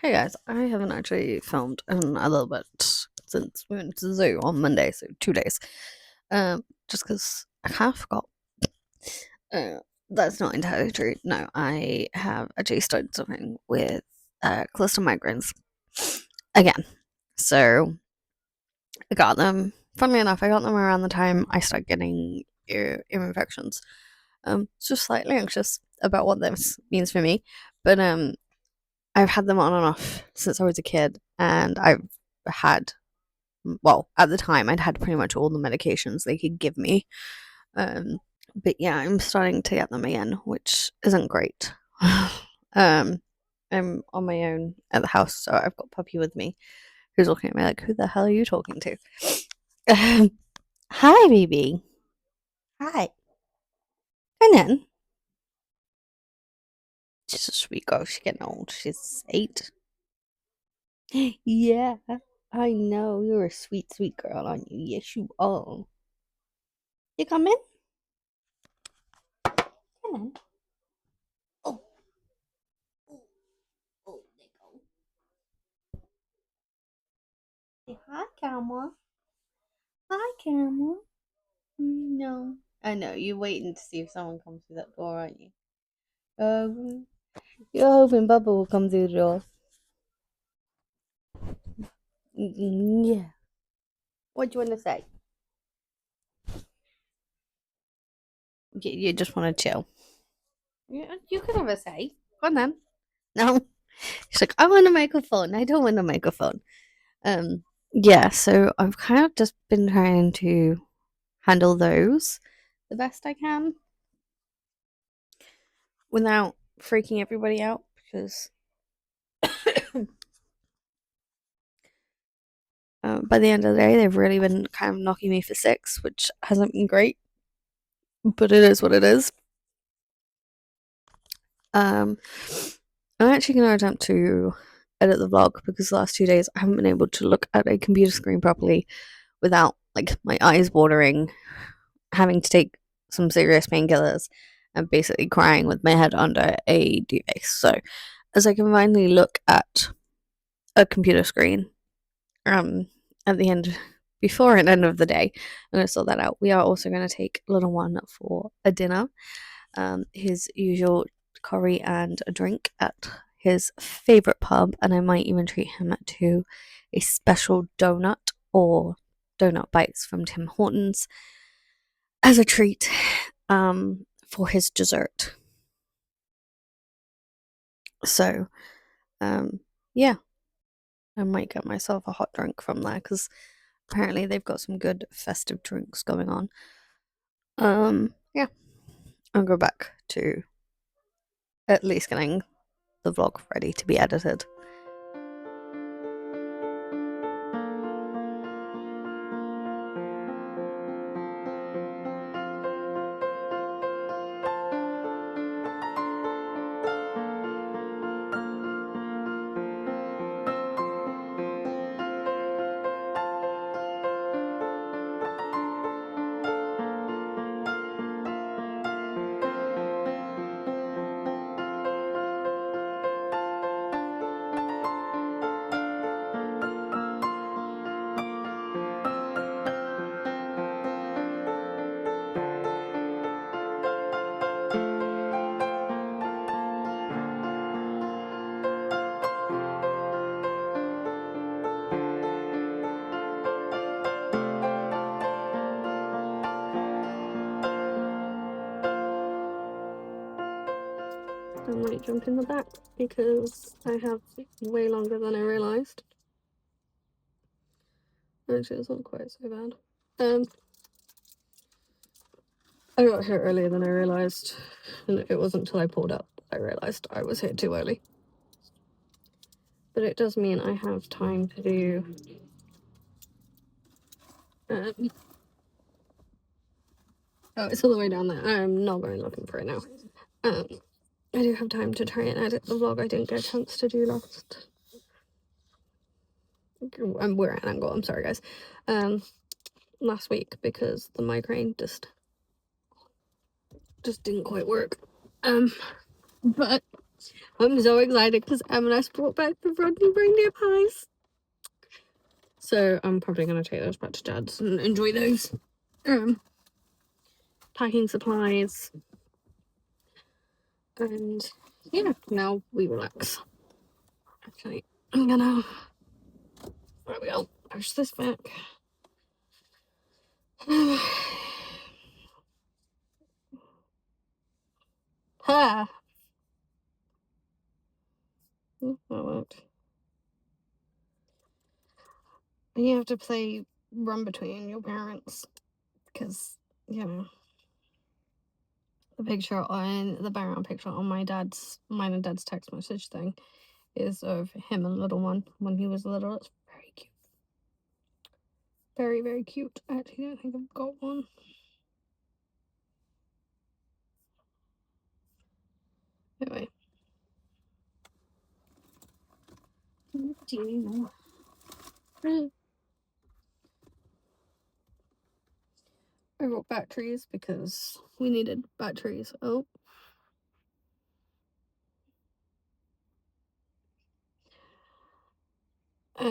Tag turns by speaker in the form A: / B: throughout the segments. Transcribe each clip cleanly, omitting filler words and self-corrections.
A: Hey guys, I haven't actually filmed in a little bit since we went to the zoo on Monday, so 2 days. Just because I kind of forgot. Uh, that's not entirely true. No, I have actually started something with cluster migraines again. So I got them. Funnily enough, I got them around the time I started getting ear infections. So slightly anxious about what this means for me, but I've had them on and off since I was a kid, and I've had, well, at the time, I'd had pretty much all the medications they could give me. But yeah, I'm starting to get them again, which isn't great. um, I'm on my own at the house, so I've got Puppy with me, who's looking at me like, "Who the hell are you talking to?" Hi, baby. Hi. And then she's a sweet girl. She's getting old. She's 8. Yeah, I know. You're a sweet, sweet girl, aren't you? Yes, you are. You coming? Come on. Oh, oh, oh, there you go. Say hi, camera. Hi, camera. No. I know. You're waiting to see if someone comes through that door, aren't you? Um, you're hoping Bubba will come through the door. Yeah. What do you want to say? You just want to chill. Yeah, you can have a say. Go on then. No. She's like, I want a microphone. I don't want a microphone. Um, yeah, so I've kind of just been trying to handle those the best I can without freaking everybody out because by the end of the day, they've really been kind of knocking me for 6, which hasn't been great, but it is what it is. Um, I'm actually going to attempt to edit the vlog because the last 2 days I haven't been able to look at a computer screen properly without like my eyes watering, having to take some serious painkillers, and basically crying with my head under a duvet. So, as I can finally look at a computer screen, um, at the end, before and end of the day, I'm going to sort that out. We are also going to take little one for a dinner, his usual curry and a drink at his favorite pub, and I might even treat him to a special donut or donut bites from Tim Hortons as a treat for his dessert. So, yeah, I might get myself a hot drink from there because apparently they've got some good festive drinks going on. Yeah, I'll go back to at least getting the vlog ready to be edited. I might jump in the back because I have way longer than I realised. Actually, it's not quite so bad. I got here earlier than I realised, and it wasn't until I pulled up that I realised I was here too early. But it does mean I have time to do oh, it's all the way down there. I'm not going looking for it now. I do have time to try and edit the vlog I didn't get a chance to do last. We're at an angle, I'm sorry guys. Last week because the migraine just didn't quite work. But I'm so excited because M&S brought back the Rodney reindeer pies. So I'm probably going to take those back to Dad's and enjoy those. Packing supplies. And yeah, now we relax. Actually, I'm gonna... There we go. Push this back. Ha! That worked. You have to play run between your parents because, you know, the background picture on mine and dad's text message thing is of him and little one when he was little. It's very cute. Very, very cute. I actually don't think I've got one. Anyway. Do you need more? I got batteries because we needed batteries. Oh. Hey.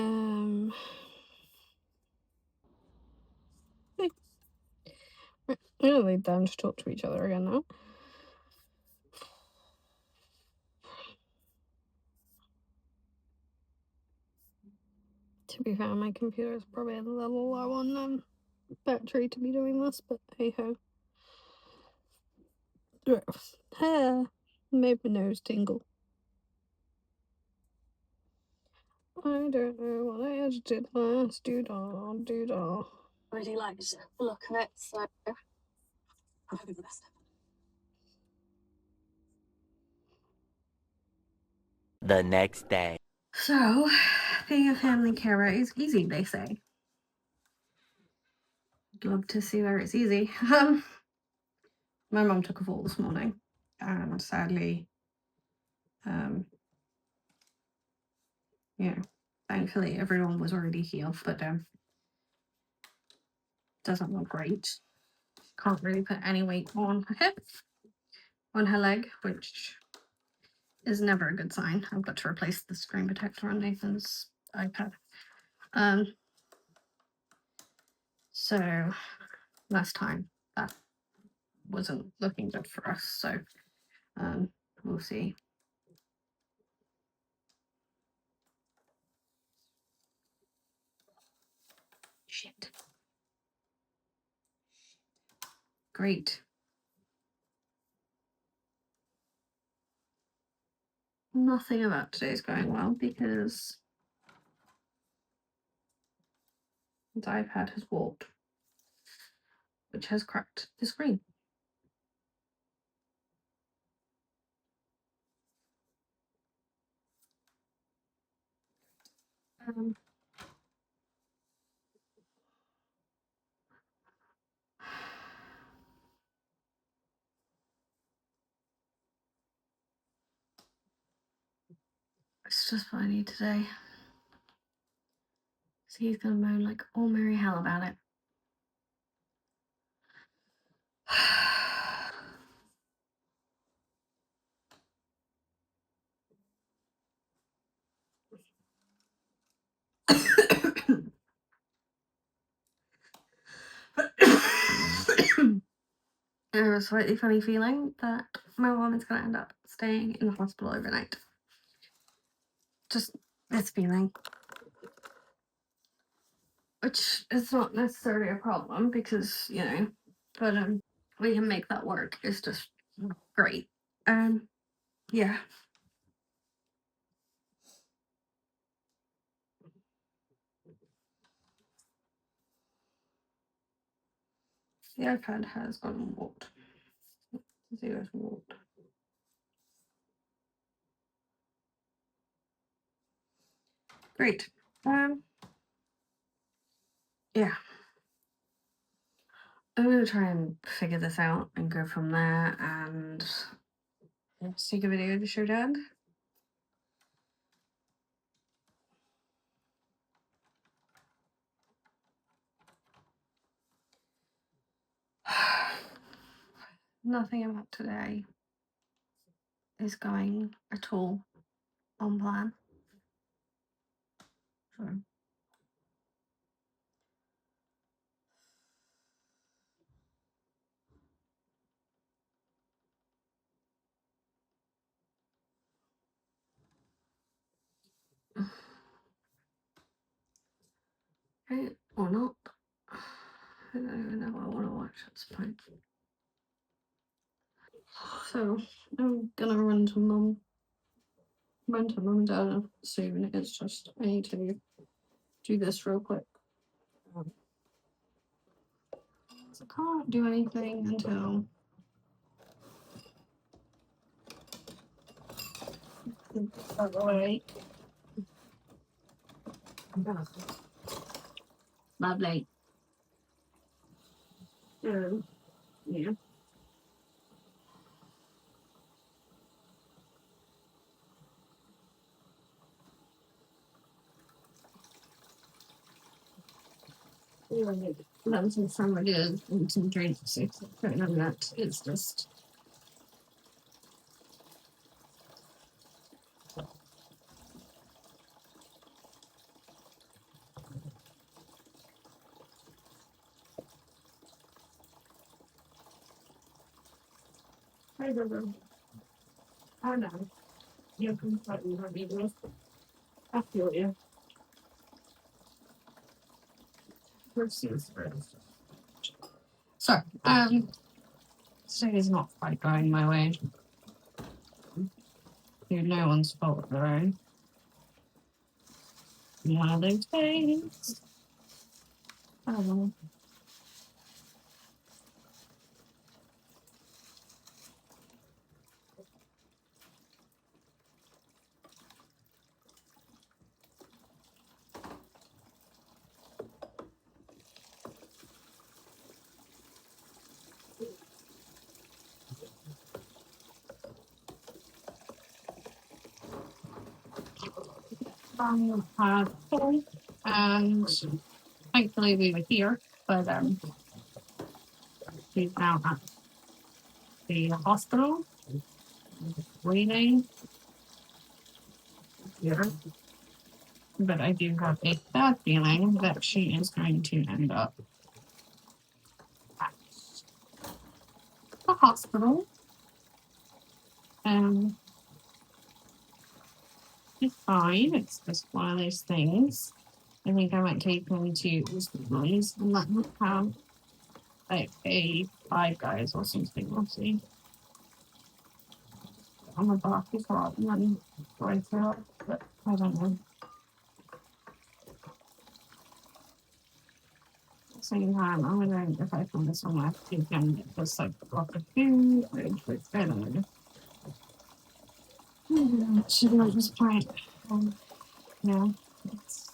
A: I'm gonna lay down to talk to each other again now. To be fair, my computer is probably a little low on battery to be doing this, but hey ho. Hair made my nose tingle. I don't know what I edited last. Doodah. Really liked the look of it, so I'm hoping the best.
B: The next day.
A: So, being a family carer is easy, they say. Love to see where it's easy. My mum took a fall this morning, and sadly, thankfully everyone was already healed, but doesn't look great. Can't really put any weight on her hip, on her leg, which is never a good sign. I've got to replace the screen protector on Nathan's iPad. So last time that wasn't looking good for us, so we'll see. Shit. Great. Nothing about today's going well because the iPad has warped, which has cracked the screen. It's just what I need today. So he's gonna moan like all merry hell about it. I have a slightly funny feeling that my mom is going to end up staying in the hospital overnight. Just this feeling. Which is not necessarily a problem because, but we can make that work. It's just great. Yeah. The iPad has gone warped. Zero's warped. Great. Yeah. I'm going to try and figure this out and go from there and take a video to show Dad. Nothing about today is going at all on plan. So. Right, or not. I don't even know what I want to watch at this point. So I'm gonna run to mum and dad soon. It's just I need to do this real quick. So I can't do anything until lovely. Yeah. Love some sandwiches and some drinks. None of that. It's just. Hi, River. I know. You can probably not be with. I feel you. So, today's not quite going my way. Through no one's fault of their own. One of those days. I don't know. Had full, and thankfully we were here, but she's now at the hospital waiting here. But I do have a bad feeling that she is going to end up at the hospital. It's fine. It's just one of those things. I think I might take them to Eastman's and let them have like a Five Guys or something. We'll see. On the back is hot and then going through it, but I don't know. At the same time, I'm wondering if I find somewhere to get just like a block of food, which I don't know. Should I just try it? Yeah. It's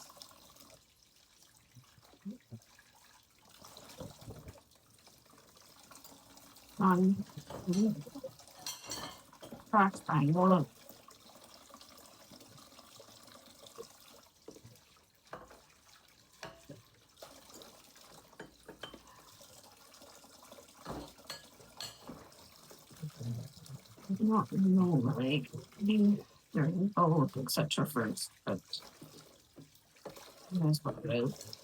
A: on track time. Well, not normally being very involved, etc. first, but that's what it is.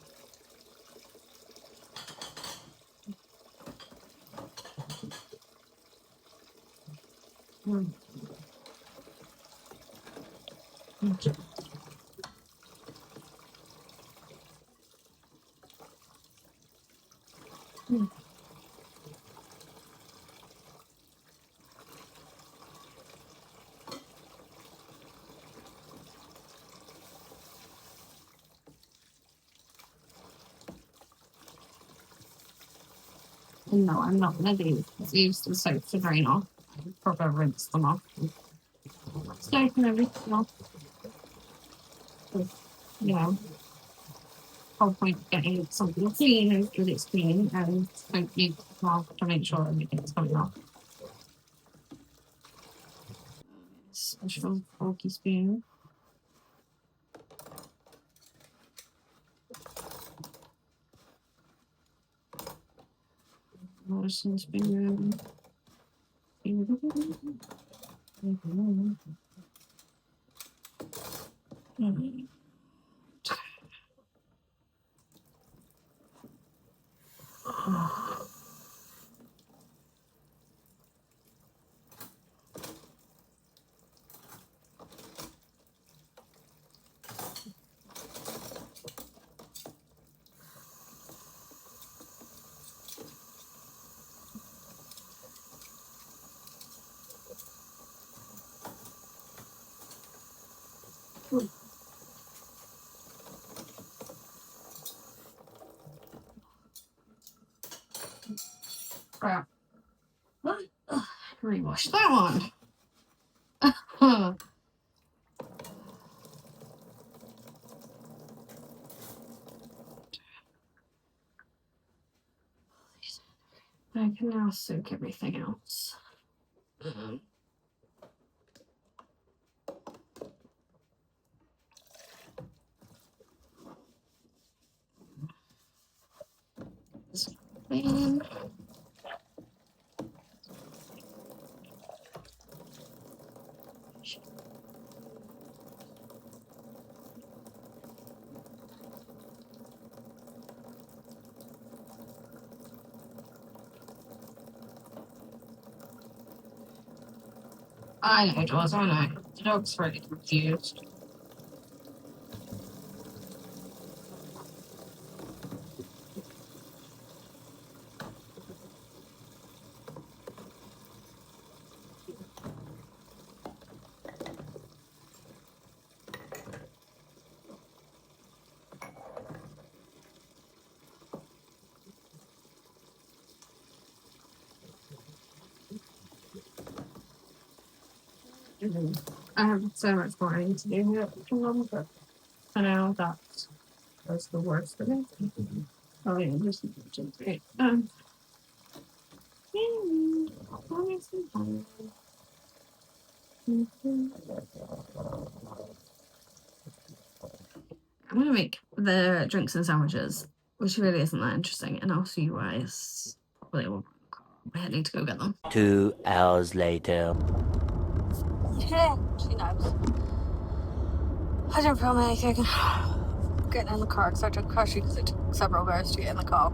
A: No, I'm not gonna use the soap to drain off. Proper rinse them off. Soap and everything off. You know, whole point of getting something clean is that it's clean and don't need to make sure everything's coming off. Special forky spoon. Morrison spoon. Crap. What? Ugh, rewash that one. I can now soak everything else. Clean. I know, Jaws, I know. The dog's really confused. I have so much more I need to do here, but for now, that's the worst of it. Oh, yeah, just great. I'm gonna make the drinks and sandwiches, which really isn't that interesting, and I'll see you guys probably will. We're heading to go get them.
B: 2 hours later.
A: Yeah, she knows. I don't film anything. Getting in the car because I took Crushy because it took several hours to get in the car.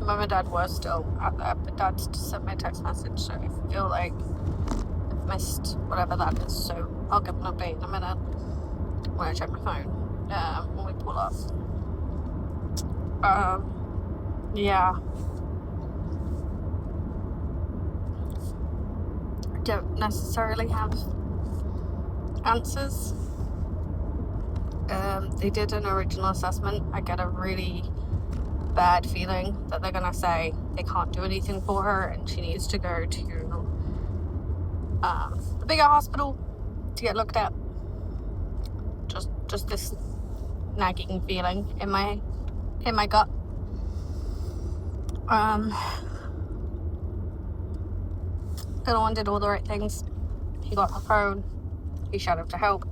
A: Mum and Dad were still out there, but Dad just sent me a text message, so I feel like I've missed whatever that is, so I'll give an update in a minute when I check my phone, when we pull up. Yeah. I don't necessarily have answers. They did an original assessment. I get a really bad feeling that they're gonna say they can't do anything for her and she needs to go to the bigger hospital to get looked at. Just this nagging feeling in my gut. Little one did all the right things. He got on the phone. He shouted up to help.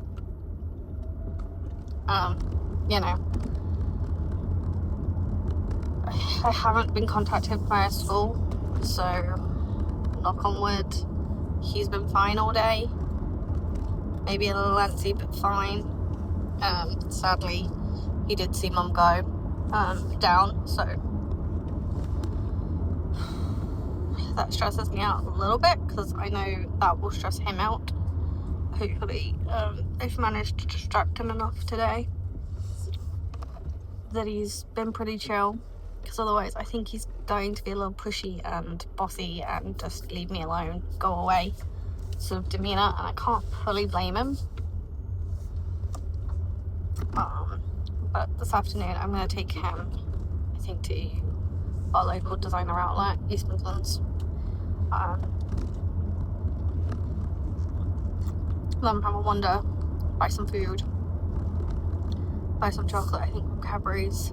A: You know, I haven't been contacted by a school, so knock on wood, he's been fine all day. Maybe a little antsy, but fine. Sadly, he did see Mum go down, so that stresses me out a little bit because I know that will stress him out. Hopefully, they've managed to distract him enough today that he's been pretty chill, because otherwise I think he's going to be a little pushy and bossy and just leave me alone, go away sort of demeanour, and I can't fully blame him. But this afternoon I'm going to take him, I think, to our local designer outlet, East Midlands. Then have a wander, buy some food, buy some chocolate, I think, from Cadbury's.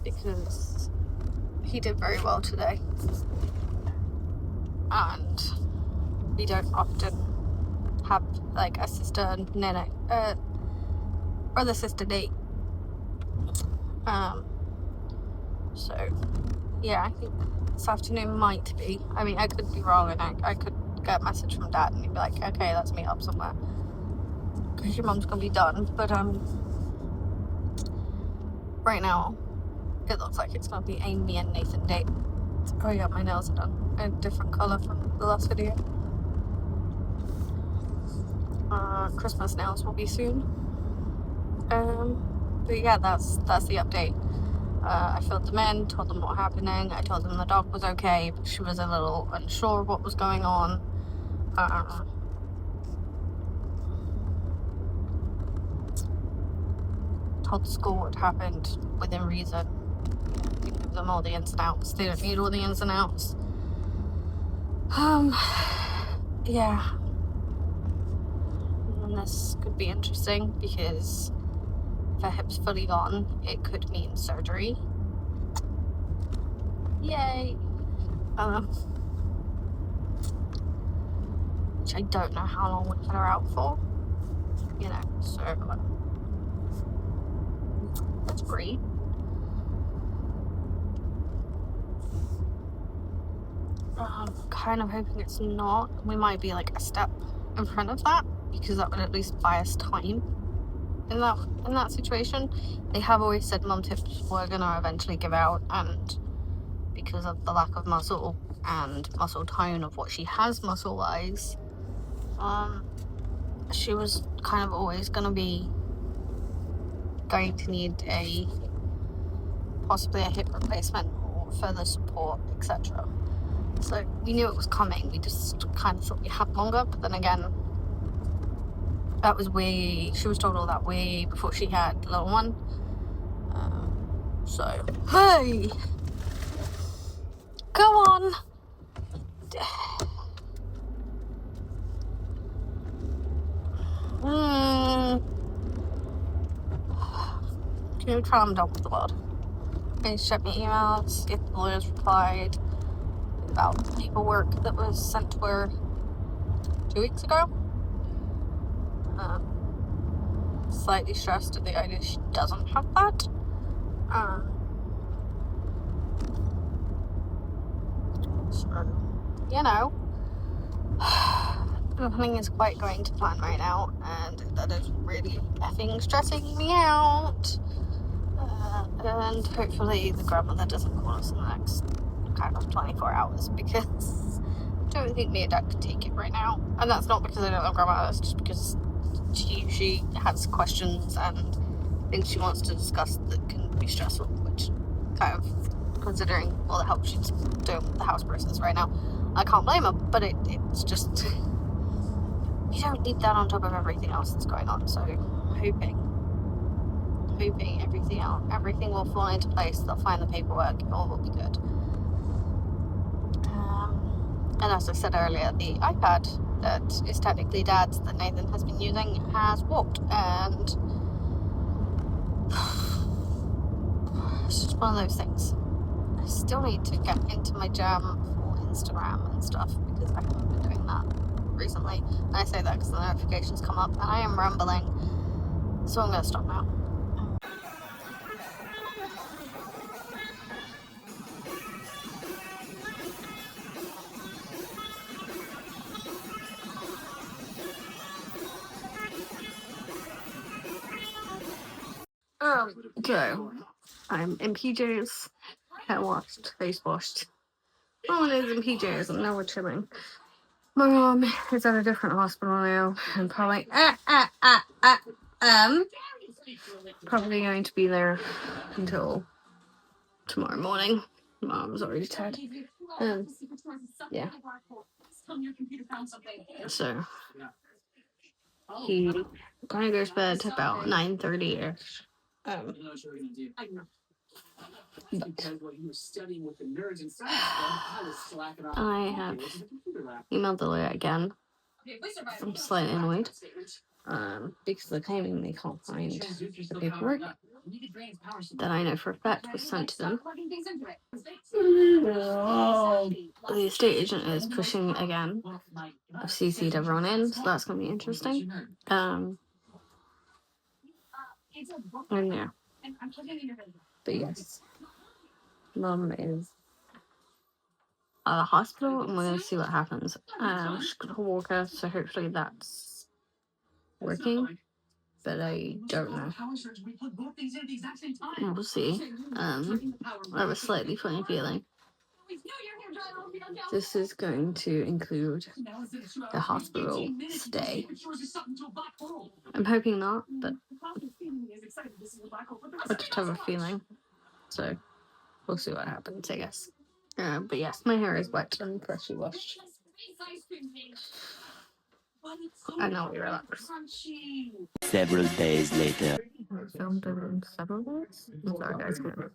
A: Because he did very well today. And we don't often have like a sister nene, brother sister date. So yeah, I think this afternoon might be. I mean, I could be wrong, and I could get a message from Dad, and he'd be like, "Okay, let's meet up somewhere because your mum's gonna be done." But right now, it looks like it's gonna be a me and Nathan date. Oh yeah, my nails are done. A different color from the last video. Christmas nails will be soon. But yeah, that's the update. I filled them in, told them what was happening. I told them the dog was okay, but she was a little unsure of what was going on. Told the school what happened within reason. Didn't give them all the ins and outs. They don't need all the ins and outs. Yeah. And this could be interesting because if her hip's fully gone, it could mean surgery. Yay! Which I don't know how long would put her out for. You know, so that's great. I'm kind of hoping it's not. We might be like a step in front of that because that would at least buy us time in that situation. They have always said mum tips were gonna eventually give out, and because of the lack of muscle and muscle tone of what she has muscle wise, she was kind of always going to need possibly a hip replacement or further support, etc. So we knew it was coming. We just kind of thought we had longer, but then again, she was told all that way before she had the little one. So hey, go on. Can you try I'm done with the world? They sent me emails, if the lawyers replied about the paperwork that was sent to her 2 weeks ago. Slightly stressed at the idea she doesn't have that. So, you know, nothing is quite going to plan right now, and that is really effing stressing me out. And hopefully the grandmother doesn't call us in the next kind of 24 hours, because I don't think me and Dad can take it right now. And that's not because I don't love grandma, it's just because she has questions and things she wants to discuss that can be stressful, which kind of, considering all the help she's doing with the house process right now, I can't blame her, but it's just, you don't need that on top of everything else that's going on. So hoping everything will fall into place. They'll find the paperwork, it all will be good. And as I said earlier, the iPad that is technically Dad's that Nathan has been using has warped, and it's just one of those things. I still need to get into my jam for Instagram and stuff because I haven't been doing that recently. And I say that because the notifications come up and I am rambling, so I'm going to stop now. So I'm in PJs, hair washed, face washed. Oh, it is in PJs, and now we're chilling. My mom is at a different hospital now, and probably probably going to be there until tomorrow morning. Mom's already tired. Yeah. So he kind of goes to bed about 9:30ish. I have emailed the lawyer again. I'm slightly annoyed because they're claiming they can't find the paperwork that I know for a fact was sent to them. The estate agent is pushing again. I've CC'd everyone in, so that's going to be interesting. And yeah. But yes, Mum is the hospital, and we're gonna see what happens. I'm just gonna walk her, so hopefully that's working. But I don't know. We'll see. I have a slightly funny feeling. This is going to include the hospital stay. I'm hoping not, but I just have a feeling. So we'll see what happens, I guess. But yes, my hair is wet and freshly washed. I know we relax.
B: Several days later.
A: I filmed in several days. I'm sorry, guys. Here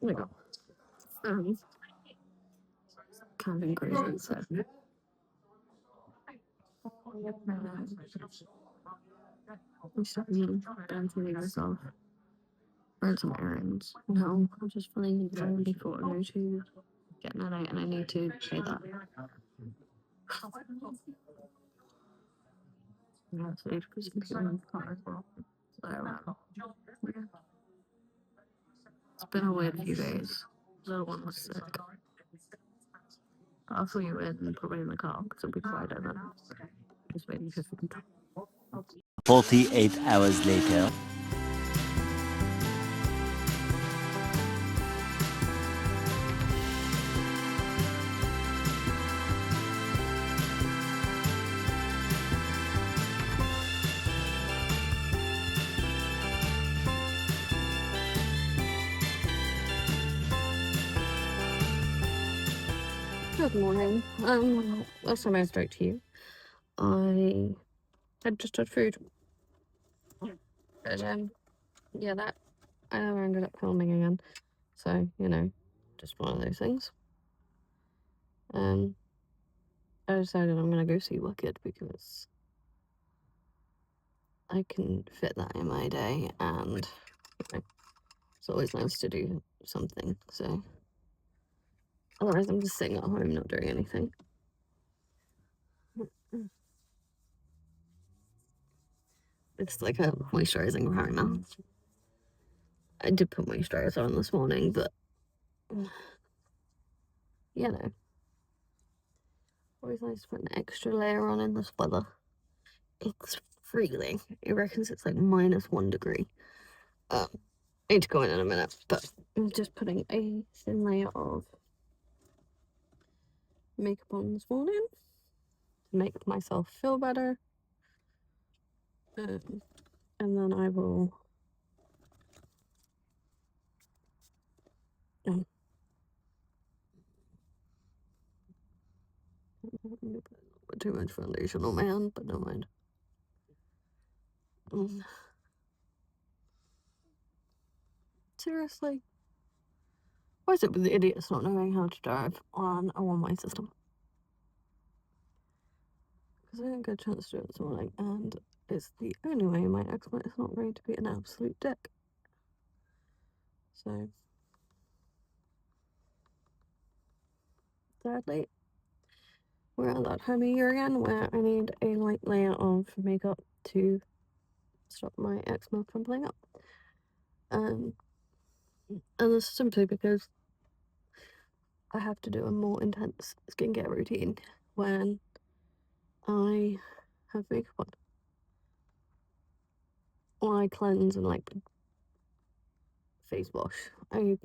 A: we go. Kind of been crazy, so. Bouncing myself. Run some errands. No, I'm just feeling excited before I go to get that out, and I need to pay that. Yeah, so I put some people in the car as well. So, yeah. It's been a weird few days. Little one was sick. I'll fill you in probably in the car because it'll be quieter then. Just waiting for food.
B: 48 hours later.
A: Good morning. Last time I spoke to you, I had just had food. But yeah, that I never ended up filming again. So, you know, just one of those things. I decided I'm gonna go see Wicked because I can fit that in my day, and you know, it's always nice to do something. So otherwise, I'm just sitting at home not doing anything. It's like a moisturizing primer. I did put moisturizer on this morning, but you know, always nice to put an extra layer on in this weather. It's freezing. It reckons it's like -1 degree. I need to go in a minute, but I'm just putting a thin layer of makeup on this morning to make myself feel better. And then I will put too much foundation on my hand, but never mind. Seriously, why is it with the idiots not knowing how to drive on a one-way system? Because I didn't get a chance to do it this morning, and it's the only way my eczema is not going to be an absolute dick. So, sadly, we're at that time of year again where I need a light layer of makeup to stop my eczema from playing up. And this is simply because I have to do a more intense skincare routine when I have makeup on. When I cleanse and like face wash, I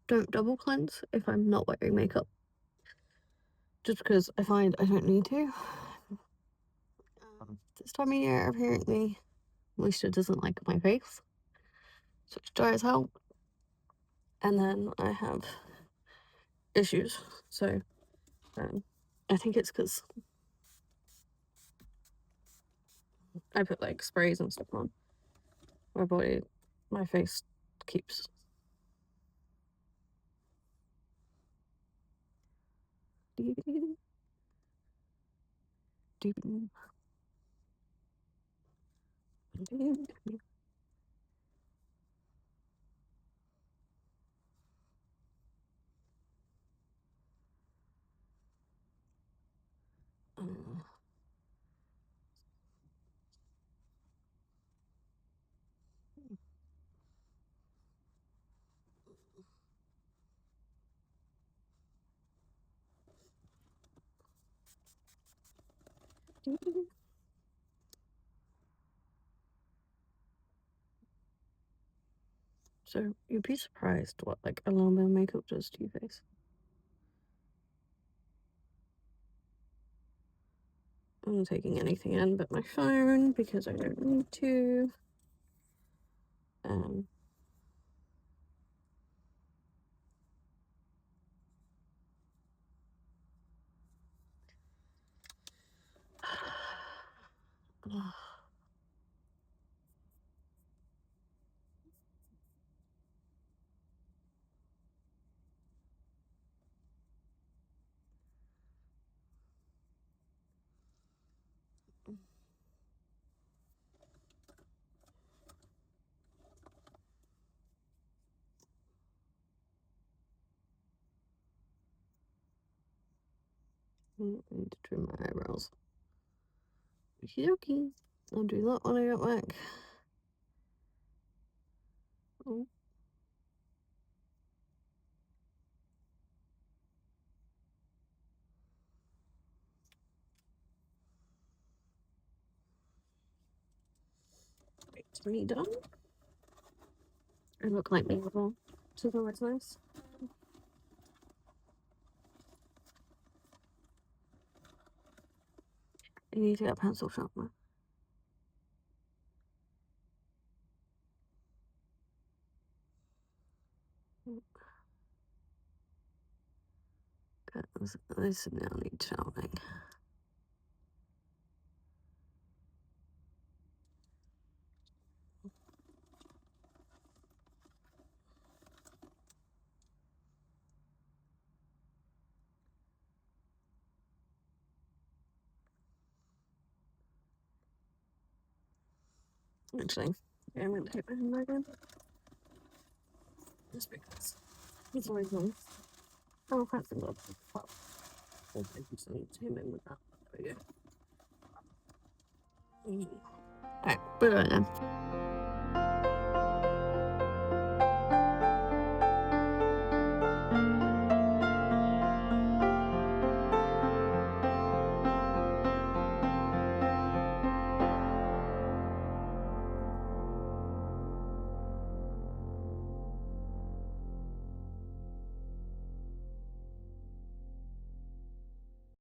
A: don't double cleanse if I'm not wearing makeup. Just because I find I don't need to. This time of year, apparently, moisture doesn't like my face, so it's dry as hell. And then I have issues. So I think it's because I put like sprays and stuff on my face keeps So you'd be surprised what like a little bit of makeup does to your face. I'm not taking anything in but my phone because I don't need to. I need to trim my eyebrows. Okey-dokey. I'll do that when I get back. Oh. It's me done. I look like me as well. So that's nice. You need to get a pencil sharpener. This now needs sharpening. Actually, yeah, I'm going to take my hand again. Just because it's always nice. Oh, that's a lot. Well, I'll take some him in with that. There we go. Alright, put it on then.